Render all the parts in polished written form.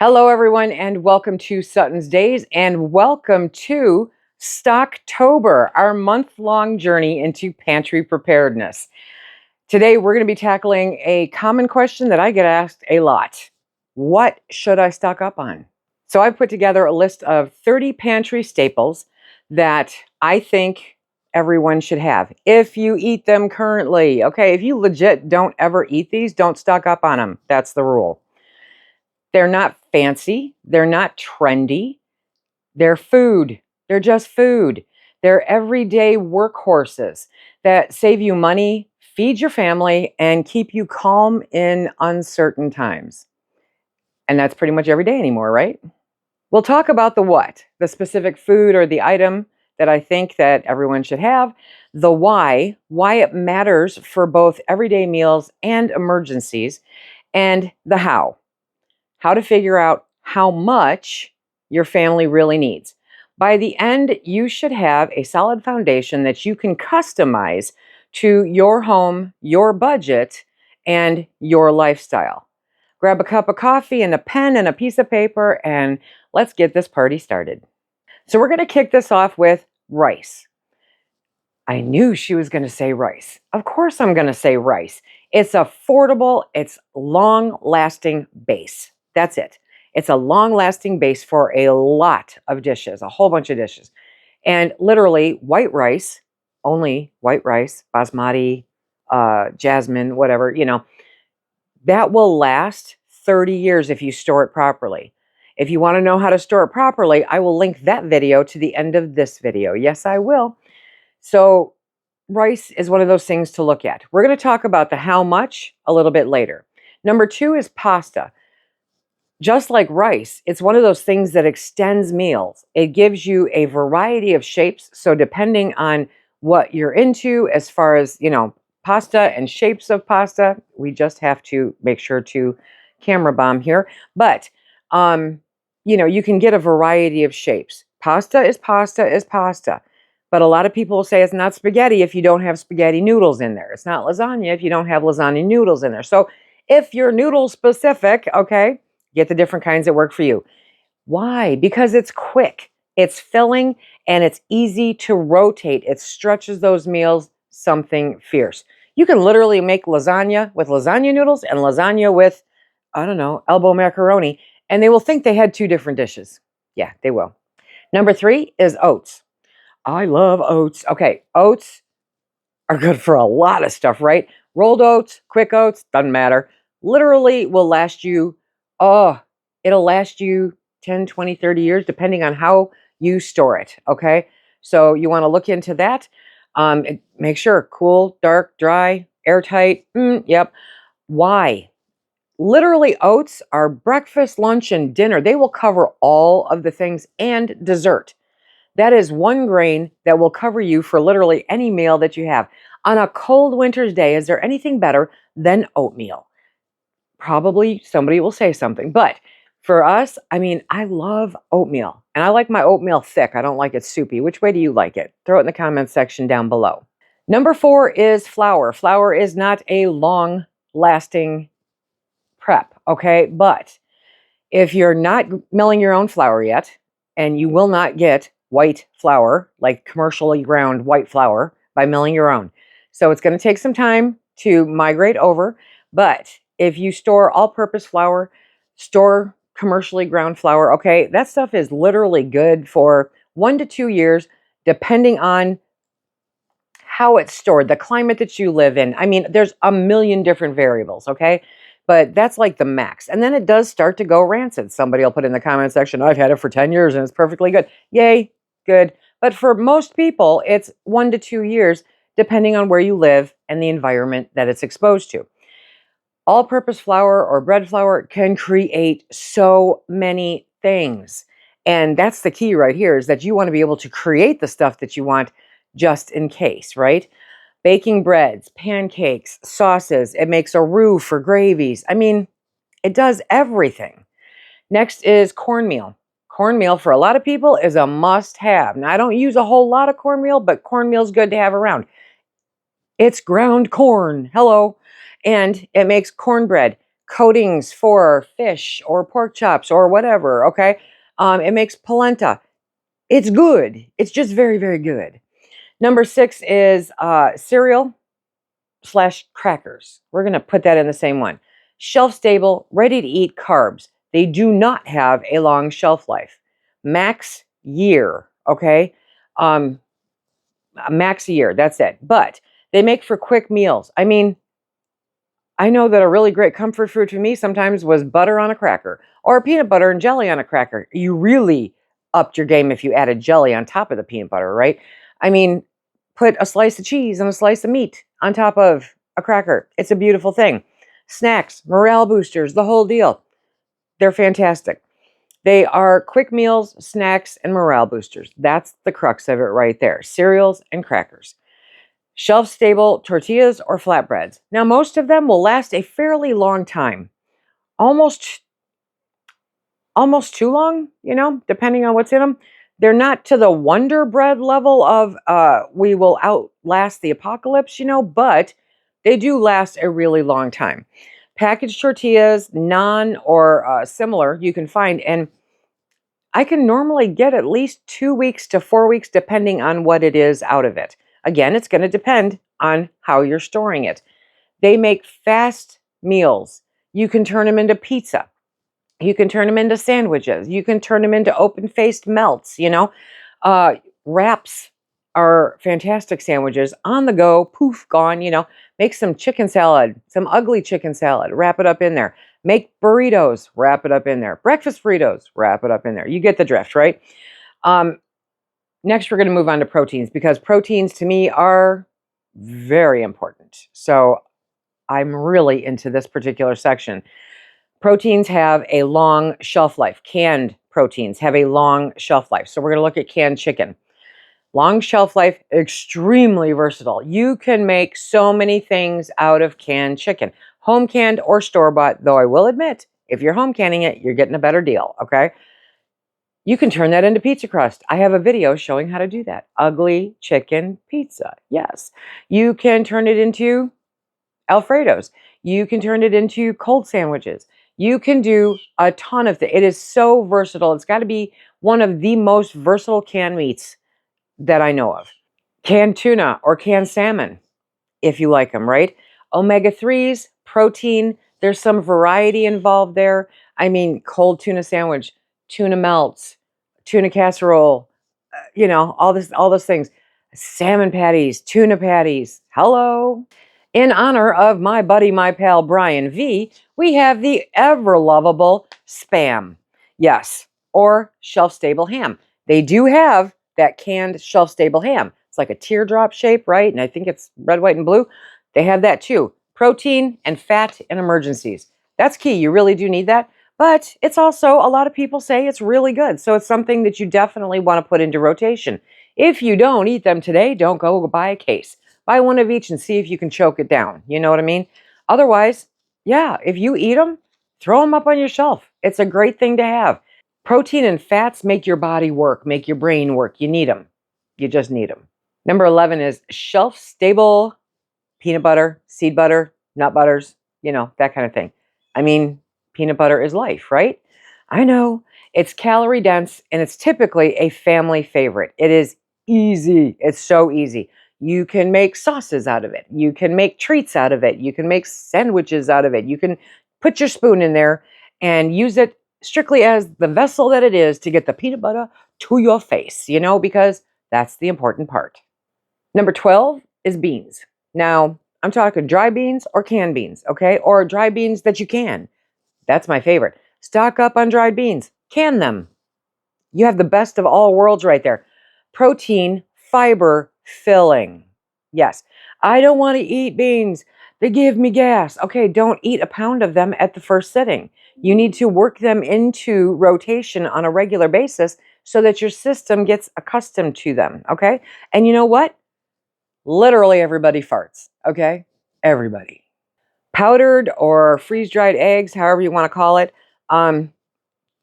Hello, everyone, and welcome to SuttonsDaze, and welcome to Stocktober, our month-long journey into pantry preparedness. Today, we're going to be tackling a common question that I get asked a lot. What should I stock up on? So I put together a list of 30 pantry staples that I think everyone should have if you eat them currently. Okay, if you legit don't ever eat these, don't stock up on them. That's the rule. They're not fancy. They're not trendy. They're food. They're just food. They're everyday workhorses that save you money, feed your family, and keep you calm in uncertain times. And that's pretty much every day anymore, right? We'll talk about the what, the specific food or the item that I think that everyone should have, the why it matters for both everyday meals and emergencies, and the how to figure out how much your family really needs. By the end, you should have a solid foundation that you can customize to your home, your budget, and your lifestyle. Grab a cup of coffee and a pen and a piece of paper, and let's get this party started. So we're going to kick this off with rice. I knew she was going to say rice. Of course I'm going to say rice. It's affordable, it's long-lasting base. That's it. It's a long-lasting base for a lot of dishes, a whole bunch of dishes. And literally white rice, only white rice, basmati, jasmine, whatever, that will last 30 years if you store it properly. If you want to know how to store it properly, I will link that video to the end of this video. Yes, I will. So rice is one of those things to look at. We're going to talk about the how much a little bit later. Number 2 is pasta. Just like rice, it's one of those things that extends meals. It gives you a variety of shapes. So depending on what you're into as far as, pasta and shapes of pasta, we just have to make sure to camera bomb here. But, you can get a variety of shapes. Pasta is pasta is pasta. But a lot of people say it's not spaghetti if you don't have spaghetti noodles in there. It's not lasagna if you don't have lasagna noodles in there. So if you're noodle specific, okay, get the different kinds that work for you. Why? Because it's quick, it's filling, and it's easy to rotate. It stretches those meals something fierce. You can literally make lasagna with lasagna noodles and lasagna with, I don't know, elbow macaroni, and they will think they had two different dishes. Yeah, they will. Number 3 is oats. I love oats. Okay, oats are good for a lot of stuff, right? Rolled oats, quick oats, doesn't matter. Literally will last you, it'll last you 10, 20, 30 years, depending on how you store it, okay? So you want to look into that. Make sure cool, dark, dry, airtight. Yep. Why? Literally, oats are breakfast, lunch, and dinner. They will cover all of the things and dessert. That is one grain that will cover you for literally any meal that you have. On a cold winter's day, is there anything better than oatmeal? Probably somebody will say something. But for us, I love oatmeal. And I like my oatmeal thick. I don't like it soupy. Which way do you like it? Throw it in the comments section down below. Number 4 is flour. Flour is not a long-lasting prep, okay? But if you're not milling your own flour yet, and you will not get white flour, like commercially ground white flour, by milling your own. So it's going to take some time to migrate over. But if you store all-purpose flour, store commercially ground flour, okay, that stuff is literally good for 1 to 2 years, depending on how it's stored, the climate that you live in. There's a million different variables, okay? But that's like the max. And then it does start to go rancid. Somebody will put in the comment section, I've had it for 10 years and it's perfectly good. Yay, good. But for most people, it's 1 to 2 years, depending on where you live and the environment that it's exposed to. All-purpose flour or bread flour can create so many things. And that's the key right here, is that you want to be able to create the stuff that you want just in case, right? Baking breads, pancakes, sauces. It makes a roux for gravies. It does everything. Next is cornmeal. Cornmeal for a lot of people is a must-have. Now, I don't use a whole lot of cornmeal, but cornmeal is good to have around. It's ground corn. Hello. And it makes cornbread. coatings for fish or pork chops or whatever, okay? It makes polenta. It's good. It's just very, very good. Number 6 is cereal / crackers. We're going to put that in the same one. Shelf stable, ready to eat carbs. They do not have a long shelf life. Max year, okay? Max a year, that's it. But they make for quick meals. I mean, I know that a really great comfort food for me sometimes was butter on a cracker or peanut butter and jelly on a cracker. You really upped your game if you added jelly on top of the peanut butter, right? I mean, put a slice of cheese and a slice of meat on top of a cracker. It's a beautiful thing. Snacks, morale boosters, the whole deal. They're fantastic. They are quick meals, snacks, and morale boosters. That's the crux of it right there. Cereals and crackers. Shelf stable tortillas or flatbreads. Now, most of them will last a fairly long time. Almost too long, depending on what's in them. They're not to the Wonder Bread level of we will outlast the apocalypse, but they do last a really long time. Packaged tortillas, non or similar, you can find, and I can normally get at least 2 weeks to 4 weeks, depending on what it is out of it. Again, it's going to depend on how you're storing it. They make fast meals. You can turn them into pizza. You can turn them into sandwiches. You can turn them into open-faced melts, Wraps are fantastic sandwiches. On the go, poof, gone, Make some chicken salad, some ugly chicken salad, wrap it up in there. Make burritos, wrap it up in there. Breakfast burritos, wrap it up in there. You get the drift, right? Next, we're going to move on to proteins because proteins to me are very important. So I'm really into this particular section. Proteins have a long shelf life. Canned proteins have a long shelf life. So we're going to look at canned chicken. Long shelf life, extremely versatile. You can make so many things out of canned chicken, home canned or store-bought, though I will admit, if you're home canning it, you're getting a better deal, okay? You can turn that into pizza crust. I have a video showing how to do that. Ugly chicken pizza, yes. You can turn it into Alfredos. You can turn it into cold sandwiches. You can do a ton of things. It is so versatile. It's got to be one of the most versatile canned meats that I know of. Canned tuna or canned salmon, if you like them, right? Omega-3s, protein, there's some variety involved there. I mean, cold tuna sandwich, tuna melts, tuna casserole, all those things. Salmon patties, tuna patties. Hello. In honor of my buddy, my pal, Brian V., we have the ever lovable Spam. Yes, or shelf-stable ham. They do have that canned shelf-stable ham. It's like a teardrop shape, right? And I think it's red, white, and blue. They have that too. Protein and fat in emergencies. That's key. You really do need that. But it's also, a lot of people say it's really good. So it's something that you definitely want to put into rotation. If you don't eat them today, don't go buy a case. Buy one of each and see if you can choke it down. You know what I mean? Otherwise, yeah, if you eat them, throw them up on your shelf. It's a great thing to have. Protein and fats make your body work, make your brain work. You need them. You just need them. Number 11 is shelf-stable peanut butter, seed butter, nut butters, that kind of thing. I mean, peanut butter is life, right? I know. It's calorie dense and it's typically a family favorite. It is easy. It's so easy. You can make sauces out of it. You can make treats out of it. You can make sandwiches out of it. You can put your spoon in there and use it strictly as the vessel that it is to get the peanut butter to your face, because that's the important part. Number 12 is beans. Now, I'm talking dry beans or canned beans, okay? Or dry beans that you can. That's my favorite. Stock up on dried beans. Can them. You have the best of all worlds right there. Protein, fiber, filling. Yes. I don't want to eat beans. They give me gas. Okay, don't eat a pound of them at the first sitting. You need to work them into rotation on a regular basis so that your system gets accustomed to them, okay? And you know what? Literally everybody farts, okay? Everybody. Powdered or freeze-dried eggs, however you want to call it,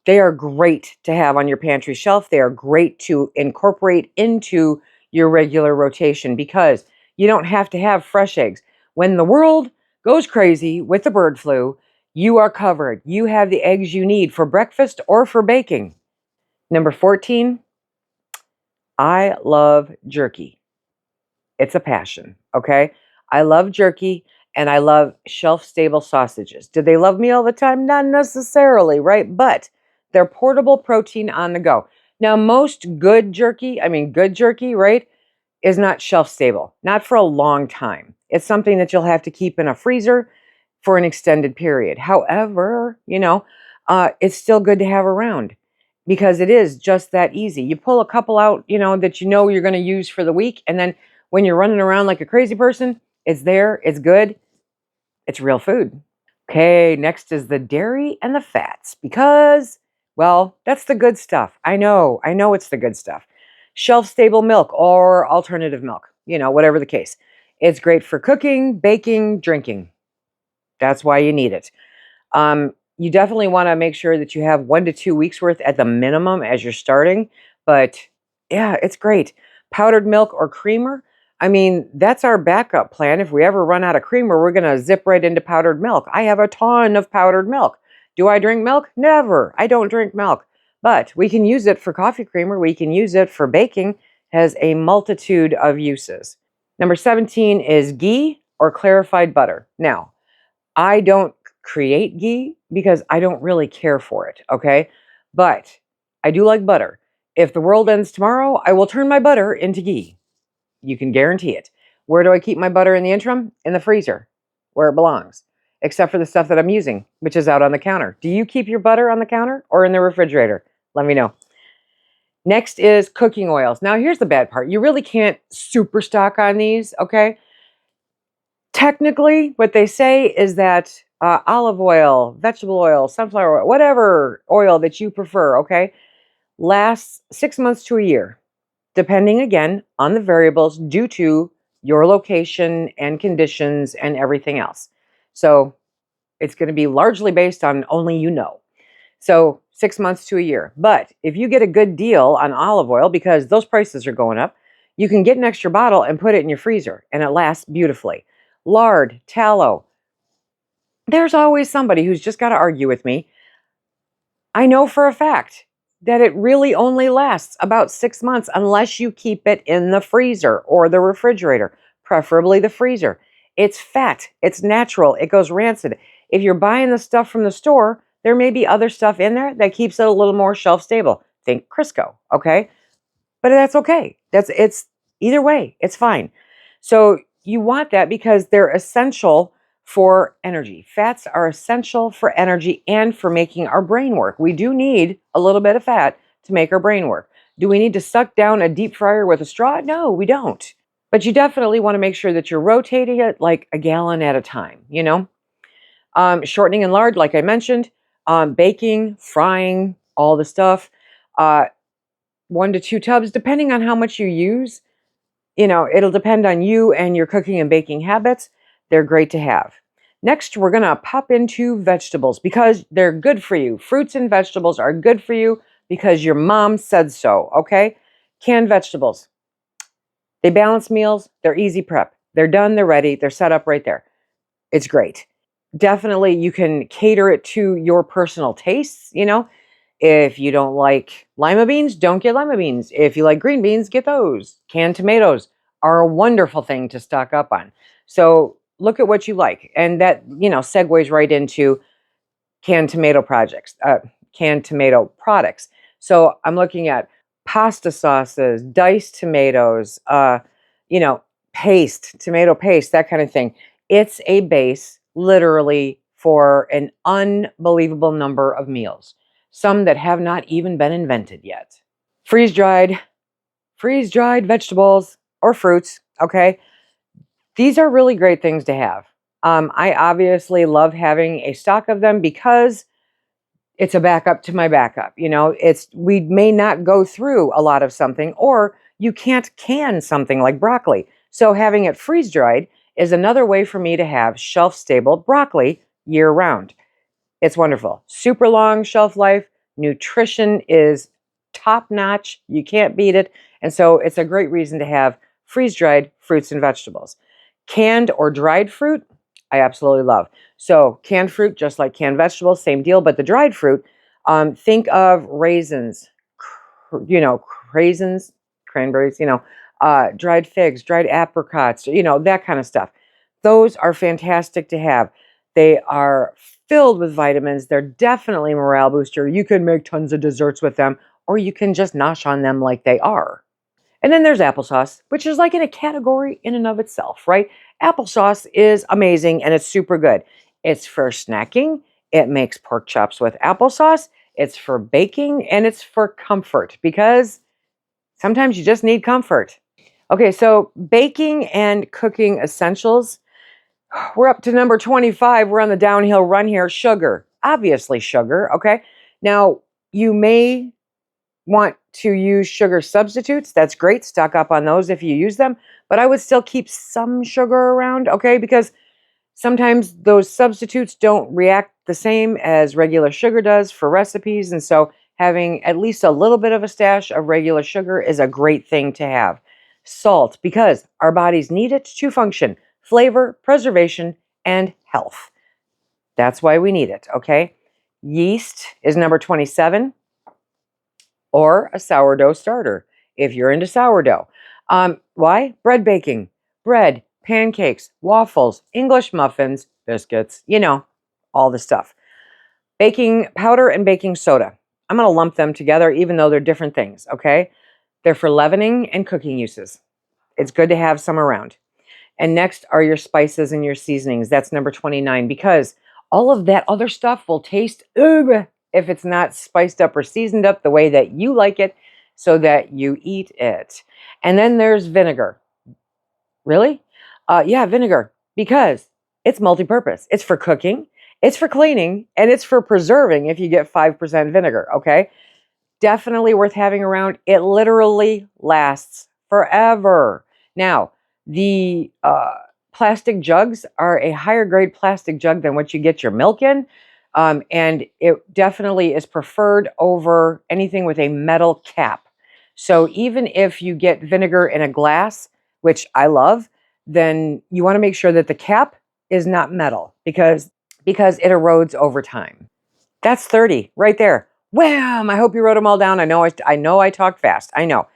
they are great to have on your pantry shelf. They are great to incorporate into your regular rotation because you don't have to have fresh eggs. When the world goes crazy with the bird flu, You are covered. You have the eggs you need for breakfast or for baking. Number 14, I love jerky. It's a passion, okay? I love jerky and I love shelf-stable sausages. Do they love me all the time? Not necessarily, right? But they're portable protein on the go. Now, most good jerky, right, is not shelf-stable, not for a long time. It's something that you'll have to keep in a freezer for an extended period. However, it's still good to have around because it is just that easy. You pull a couple out, that you're going to use for the week, and then when you're running around like a crazy person, it's there, it's good, it's real food. Okay, next is the dairy and the fats because, well, that's the good stuff. I know it's the good stuff. Shelf-stable milk or alternative milk, whatever the case. It's great for cooking, baking, drinking. That's why you need it. You definitely want to make sure that you have 1 to 2 weeks worth at the minimum as you're starting. But yeah, it's great. Powdered milk or creamer. That's our backup plan. If we ever run out of creamer, we're going to zip right into powdered milk. I have a ton of powdered milk. Do I drink milk? Never. I don't drink milk. But we can use it for coffee creamer. We can use it for baking. Has a multitude of uses. Number 17 is ghee or clarified butter. Now, I don't create ghee because I don't really care for it, okay? But I do like butter. If the world ends tomorrow, I will turn my butter into ghee. You can guarantee it. Where do I keep my butter in the interim? In the freezer, where it belongs, except for the stuff that I'm using, which is out on the counter. Do you keep your butter on the counter or in the refrigerator? Let me know. Next is cooking oils. Now, here's the bad part. You really can't super stock on these, okay? Technically, what they say is that olive oil, vegetable oil, sunflower oil, whatever oil that you prefer, okay, lasts 6 months to a year, depending again on the variables due to your location and conditions and everything else. So it's going to be largely based on only So 6 months to a year. But if you get a good deal on olive oil, because those prices are going up, you can get an extra bottle and put it in your freezer, and it lasts beautifully. Lard, tallow. There's always somebody who's just got to argue with me. I know for a fact that it really only lasts about 6 months unless you keep it in the freezer or the refrigerator, preferably the freezer. It's fat. It's natural. It goes rancid. If you're buying the stuff from the store, there may be other stuff in there that keeps it a little more shelf stable. Think Crisco, okay? But that's okay. It's either way, it's fine. So you want that because they're essential for energy. Fats are essential for energy and for making our brain work. We do need a little bit of fat to make our brain work. Do we need to suck down a deep fryer with a straw? No, we don't. But you definitely want to make sure that you're rotating it like a gallon at a time, Shortening and lard, like I mentioned, baking, frying, all the stuff. 1 to 2 tubs, depending on how much you use. It'll depend on you and your cooking and baking habits. They're great to have. Next, we're going to pop into vegetables because they're good for you. Fruits and vegetables are good for you because your mom said so, okay? Canned vegetables. They balance meals. They're easy prep. They're done. They're ready. They're set up right there. It's great. Definitely, you can cater it to your personal tastes, If you don't like lima beans, don't get lima beans. If you like green beans, get those. Canned tomatoes are a wonderful thing to stock up on. So look at what you like. And that, segues right into canned tomato products. So I'm looking at pasta sauces, diced tomatoes, tomato paste, that kind of thing. It's a base literally for an unbelievable number of meals. Some that have not even been invented yet. Freeze-dried vegetables or fruits, okay? These are really great things to have. I obviously love having a stock of them because it's a backup to my backup. We may not go through a lot of something, or you can't can something like broccoli. So having it freeze-dried is another way for me to have shelf-stable broccoli year-round. It's wonderful. Super long shelf life. Nutrition is top-notch. You can't beat it. And so it's a great reason to have freeze-dried fruits and vegetables. Canned or dried fruit, I absolutely love. So canned fruit, just like canned vegetables, same deal. But the dried fruit, think of raisins, raisins, cranberries, dried figs, dried apricots, that kind of stuff. Those are fantastic to have. They are filled with vitamins. They're definitely a morale booster. You can make tons of desserts with them, or you can just nosh on them like they are. And then there's applesauce, which is like in a category in and of itself, right? Applesauce is amazing and it's super good. It's for snacking. It makes pork chops with applesauce. It's for baking and it's for comfort because sometimes you just need comfort. Okay, so baking and cooking essentials. We're up to number 25. We're on the downhill run here. Sugar. Obviously, sugar. Okay. Now, you may want to use sugar substitutes. That's great. Stock up on those if you use them. But I would still keep some sugar around, okay? Because sometimes those substitutes don't react the same as regular sugar does for recipes. And so having at least a little bit of a stash of regular sugar is a great thing to have. Salt, because our bodies need it to function. Flavor, preservation, and health. That's why we need it, okay? Yeast is number 27. Or a sourdough starter if you're into sourdough. Why? Bread baking, bread, pancakes, waffles, English muffins, biscuits, all the stuff. Baking powder and baking soda. I'm going to lump them together even though they're different things, okay? They're for leavening and cooking uses. It's good to have some around. And next are your spices and your seasonings. That's number 29 because all of that other stuff will taste if it's not spiced up or seasoned up the way that you like it so that you eat it. And then there's vinegar. Really? Yeah, vinegar because it's multi-purpose. It's for cooking, it's for cleaning, and it's for preserving if you get 5% vinegar, okay? Definitely worth having around. It literally lasts forever. Now, the plastic jugs are a higher grade plastic jug than what you get your milk in. And it definitely is preferred over anything with a metal cap. So even if you get vinegar in a glass, which I love, then you want to make sure that the cap is not metal because it erodes over time. That's 30 right there. Wham! I hope you wrote them all down. I know I talk fast. I know.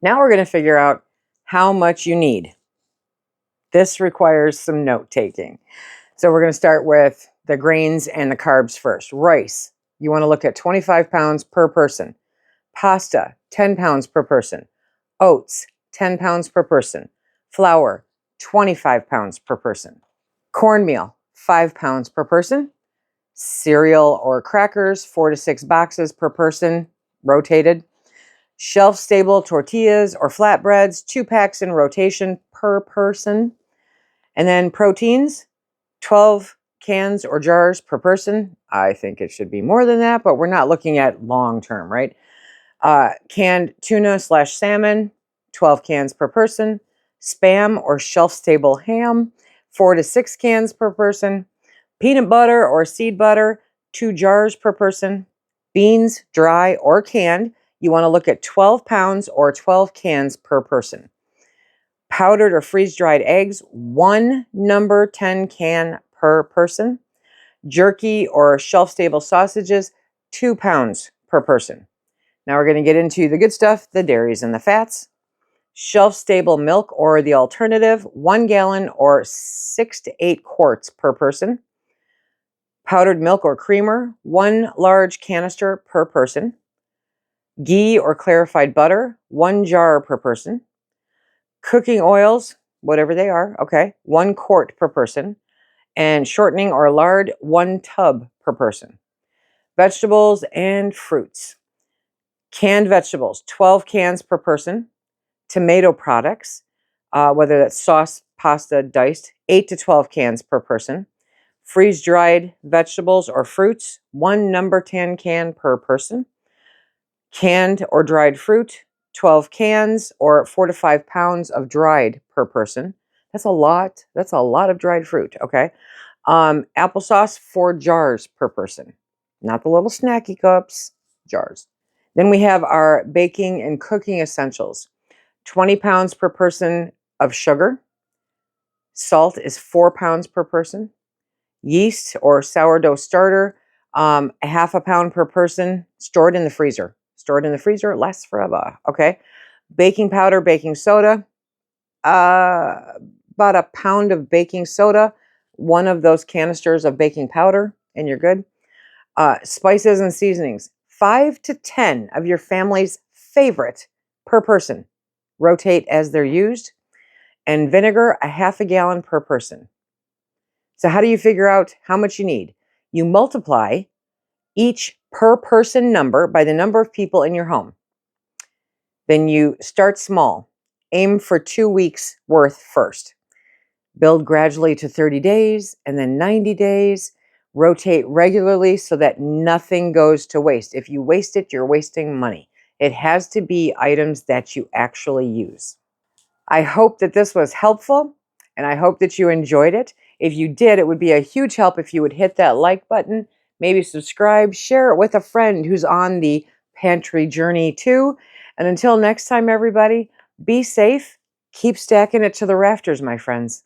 Now we're going to figure out how much you need. This requires some note taking. So we're going to start with the grains and the carbs first. Rice, you want to look at 25 pounds per person. Pasta, 10 pounds per person. Oats, 10 pounds per person. Flour, 25 pounds per person. Cornmeal, 5 pounds per person. Cereal or crackers, 4 to 6 boxes per person, rotated. Shelf-stable tortillas or flatbreads, 2 packs in rotation per person. And then proteins, 12 cans or jars per person. I think it should be more than that, but we're not looking at long-term, right? Canned tuna/salmon, 12 cans per person. Spam or shelf-stable ham, 4 to 6 cans per person. Peanut butter or seed butter, 2 jars per person. Beans, dry or canned, you want to look at 12 pounds or 12 cans per person. Powdered or freeze-dried eggs, 1 number 10 can per person. Jerky or shelf-stable sausages, 2 pounds per person. Now we're going to get into the good stuff, the dairies and the fats. Shelf-stable milk or the alternative, 1 gallon or 6 to 8 quarts per person. Powdered milk or creamer, 1 large canister per person. Ghee or clarified butter, 1 jar per person. Cooking oils, whatever they are, okay, 1 quart per person. And shortening or lard, 1 tub per person. Vegetables and fruits. Canned vegetables, 12 cans per person. Tomato products, whether that's sauce, pasta, diced, 8 to 12 cans per person. Freeze-dried vegetables or fruits, 1 number 10 can per person. Canned or dried fruit, 12 cans or 4 to 5 pounds of dried per person. That's a lot. That's a lot of dried fruit, okay? Applesauce, 4 jars per person. Not the little snacky cups, jars. Then we have our baking and cooking essentials. 20 pounds per person of sugar. Salt is 4 pounds per person. Yeast or sourdough starter, a half a pound per person, stored in the freezer. Stored in the freezer, it lasts forever. Okay. Baking powder, baking soda, about a pound of baking soda, one of those canisters of baking powder, and you're good. Spices and seasonings, 5 to 10 of your family's favorite per person. Rotate as they're used. And vinegar, a half a gallon per person. So how do you figure out how much you need? You multiply each per person number by the number of people in your home. Then you start small. Aim for 2 weeks worth first. Build gradually to 30 days and then 90 days. Rotate regularly so that nothing goes to waste. If you waste it, you're wasting money. It has to be items that you actually use. I hope that this was helpful, and I hope that you enjoyed it. If you did, it would be a huge help if you would hit that like button, maybe subscribe, share it with a friend who's on the pantry journey too. And until next time, everybody, be safe. Keep stacking it to the rafters, my friends.